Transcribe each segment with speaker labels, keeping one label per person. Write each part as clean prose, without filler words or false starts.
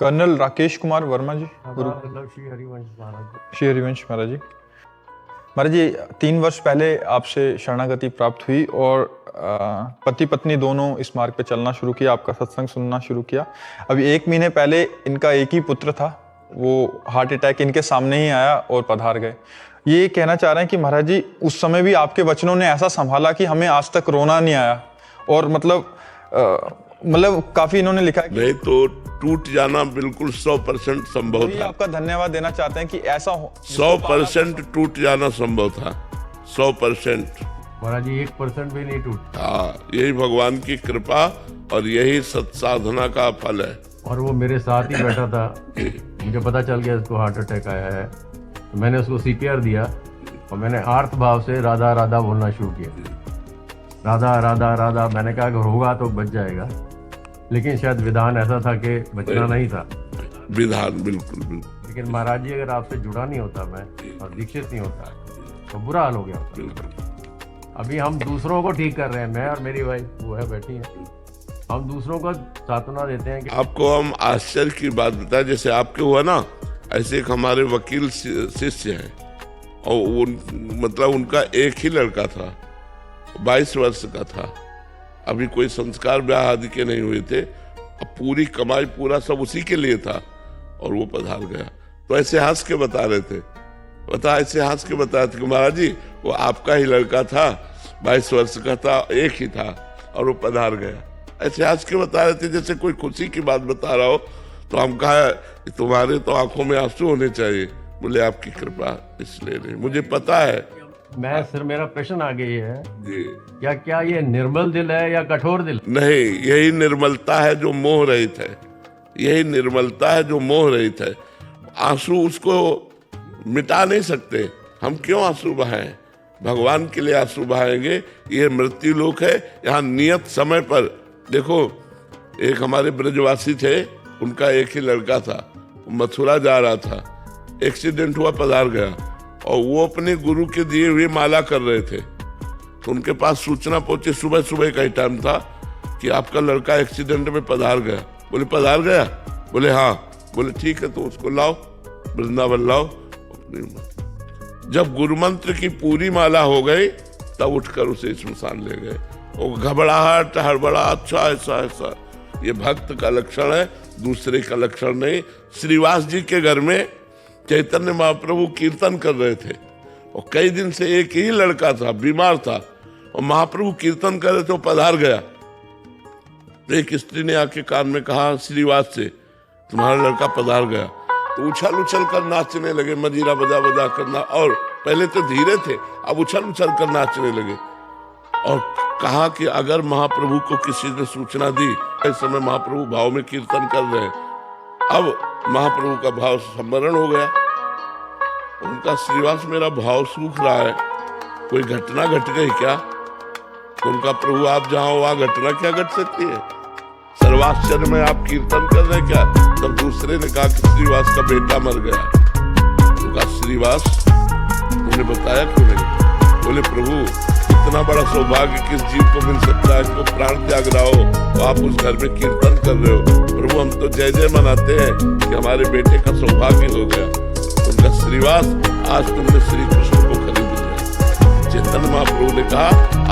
Speaker 1: Colonel Rakesh Kumar Verma जी, गुरु
Speaker 2: श्री हरिवंश महाराज।
Speaker 1: श्री हरिवंश महाराज जी। महाराज जी 3 वर्ष पहले आपसे शरणागति प्राप्त हुई और पति पत्नी दोनों इस मार्ग पे चलना शुरू किया, आपका सत्संग सुनना शुरू किया। अभी 1 महीने पहले इनका एक ही पुत्र था, वो हार्ट अटैक इनके सामने ही आया और पधार गए। ये कहना चाह रहे हैं कि महाराज जी उस समय भी आपके वचनों ने ऐसा संभाला कि हमें आज तक रोना नहीं आया, और मतलब काफी इन्होंने लिखा है कि
Speaker 3: नहीं तो टूट जाना बिल्कुल 100% संभव था।
Speaker 1: आपका धन्यवाद देना चाहते हैं कि ऐसा
Speaker 3: 100% टूट जाना संभव था, 100%।
Speaker 2: महाराज जी 1% भी नहीं टूट।
Speaker 3: हाँ, यही भगवान की कृपा और यही सत्साधना का फल है।
Speaker 2: और वो मेरे साथ ही बैठा था, मुझे पता चल गया इसको हार्ट अटैक आया है, तो मैंने उसको CPR दिया और मैंने आर्त भाव से राधा राधा बोलना शुरू किया। राधा राधा राधा, मैंने कहा अगर होगा तो बच जाएगा, लेकिन शायद विधान ऐसा था कि बचना नहीं था।
Speaker 3: विधान बिल्कुल बिल्कुल।
Speaker 2: लेकिन महाराज जी अगर आपसे जुड़ा नहीं होता मैं और दीक्षित नहीं होता तो बुरा हाल हो गया होता। अभी हम दूसरों को ठीक कर रहे हैं, मैं और मेरी वाइफ वो है बैठी है, हम दूसरों को सांत्वना देते हैं कि
Speaker 3: आपको हम आश्चर्य की बात बताएं, जैसे आपके हुआ ना, ऐसे एक हमारे वकील शिष्य हैं और मतलब उनका एक ही लड़का था, 22 वर्ष का था, अभी कोई संस्कार ब्याह आदि के नहीं हुए थे, अब पूरी कमाई पूरा सब उसी के लिए था और वो पधार गया। तो ऐसे हंस के बता रहे थे, ऐसे हंस के बता रहे थे कि महाराज जी वो आपका ही लड़का था, 22 वर्ष का था, एक ही था और वो पधार गया। ऐसे हंस के बता रहे थे जैसे कोई खुशी की बात बता रहा हो। तो हम कहा तुम्हारे तो आंखों में आंसू होने चाहिए। बोले आपकी कृपा इसलिए नहीं, मुझे पता है।
Speaker 2: मैं सिर्फ मेरा प्रश्न आगे ये है
Speaker 3: जी,
Speaker 2: क्या ये निर्मल दिल है या कठोर दिल?
Speaker 3: नहीं, यही निर्मलता है जो मोह रहित है, यही निर्मलता है जो मोह रहित है। आंसू उसको मिटा नहीं सकते, हम क्यों आंसू बहाएं? भगवान के लिए आंसू बहाएंगे। ये मृत्यु लोक है, यहाँ नियत समय पर। देखो एक हमारे ब्रजवासी थे, उनका एक ही लड़का था, मथुरा जा रहा था, एक्सीडेंट हुआ, पधार गया, और वो अपने गुरु के दिए हुए माला कर रहे थे। तो उनके पास सूचना पहुंची, सुबह सुबह का ही टाइम था, कि आपका लड़का एक्सीडेंट में पधार गया। बोले पधार गया? बोले हाँ। बोले ठीक है, तो उसको लाओ, वृंदावन लाओ। जब गुरु मंत्र की पूरी माला हो गई तब उठकर उसे श्मशान ले गए। वो घबराहट हड़बड़ा, अच्छा ऐसा ये भक्त का लक्षण है, दूसरे का लक्षण नहीं। श्रीवास जी के घर में चैतन्य महाप्रभु कीर्तन कर रहे थे और कई दिन से एक ही लड़का था, बीमार था, और महाप्रभु कीर्तन कर रहे थे, वो पधार गया। तो एक स्त्री ने आके कान में कहा श्रीवास से, तुम्हारा लड़का पधार गया। तो उछल उछल कर नाचने लगे, मजीरा बजा बजा करना, और पहले तो धीरे थे, अब उछल उछल कर नाचने लगे। और कहा कि अगर महाप्रभु को किसी ने सूचना दी, इस समय महाप्रभु भाव में कीर्तन कर रहे हैं। अब महाप्रभु का भाव स्मरण हो गया, उनका श्रीवास मेरा भाव सूख रहा है, कोई घटना घट गई क्या? तो उनका प्रभु आप जहां हो वहां घटना क्या घट सकती है? सर्वाश्चर्य में आप कीर्तन कर रहे क्या? तब दूसरे ने कहा कि श्रीवास का बेटा मर गया। उनका श्रीवास उन्होंने बताया क्यों नहीं? बोले प्रभु इतना बड़ा सौभाग्य किस जीव को मिल सकता है, जो प्राण त्याग रहा हो, तो आप उस घर में कीर्तन कर रहे हो। प्रभु हम तो जय जय मनाते हैं कि हमारे बेटे का सौभाग्य हो गया। उनका श्रीवास, आज तुमने श्री कृष्ण को खरीद लिया। चैतन्य महाप्रभु ने कहा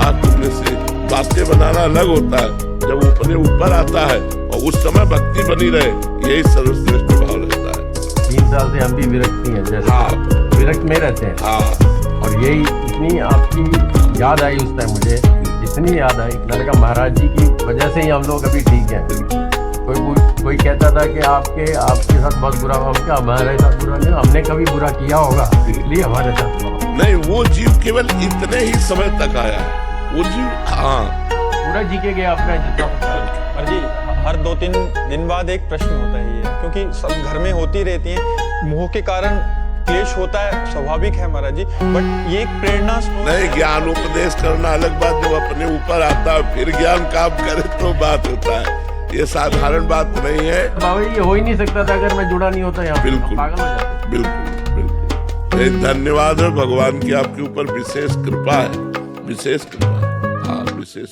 Speaker 3: आज तुमने श्री, बातें बनाना अलग होता है, जब वो अपने ऊपर आता है और उस समय भक्ति बनी रहे, यही सर्वश्रेष्ठ भाव रहता है।
Speaker 2: 3 साल से हम भी विरक्त हैं, जैसे
Speaker 3: हाँ,
Speaker 2: विरक्त में रहते हैं।
Speaker 3: हाँ।
Speaker 2: और यही इतनी आपकी याद आई उस टाइम, मुझे इतनी याद आई, मैंने कहा महाराज जी की वजह से ही हम लोग अभी ठीक हैं। कोई कहता था कि आपके साथ बहुत बुरा हुआ, क्या हमारे साथ बुरा नहीं, हमने कभी बुरा किया होगा इसलिए हमारे साथ हुआ
Speaker 3: नहीं। वो जीव केवल इतने ही समय तक आया है, वो जीव हाँ
Speaker 2: पूरा जी के गया अपना जितना।
Speaker 1: और जी हर 2-3 दिन बाद एक प्रश्न होता है ये, क्योंकि सब घर में होती रहती है, मोह के कारण क्लेश होता है, स्वाभाविक है महाराज जी, बट ये एक प्रेरणा
Speaker 3: नहीं। ज्ञान उपदेश करना अलग बात, जब अपने ऊपर आता है फिर ज्ञान काम करे तो बात होता है, ये साधारण बात नहीं है।
Speaker 2: बाबा ये हो ही नहीं सकता था अगर मैं जुड़ा नहीं होता यहाँ।
Speaker 3: बिल्कुल
Speaker 2: पागल हो जाते।
Speaker 3: बिल्कुल बिल्कुल। धन्यवाद है भगवान की, आपके ऊपर विशेष कृपा है, विशेष कृपा है। हाँ, विशेष।